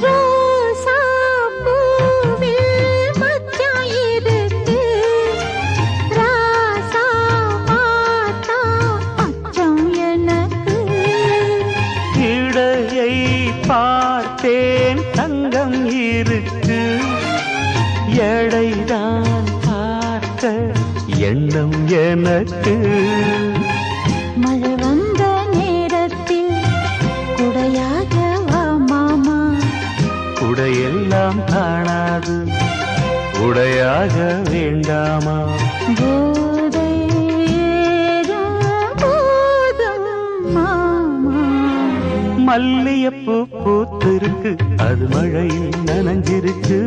ரோசா பூவில் மச்சான் இருக்கு, ராசா பார்த்தா அச்சம் எனக்கு. இடையை பார்த்தேன் தங்கம் இருக்கு, எடைதான் பார்க்க எண்ணம் எனக்கு. மழை வந்த நேரத்தில் குடையாக வா மாமா, உடையெல்லாம் காணாது உடையாக வேண்டாமா? போதை ஏறும் போதும் மாமா. மல்லியப்பூ பூத்திருக்கு, அது மழையில் நனைஞ்சிருக்கு.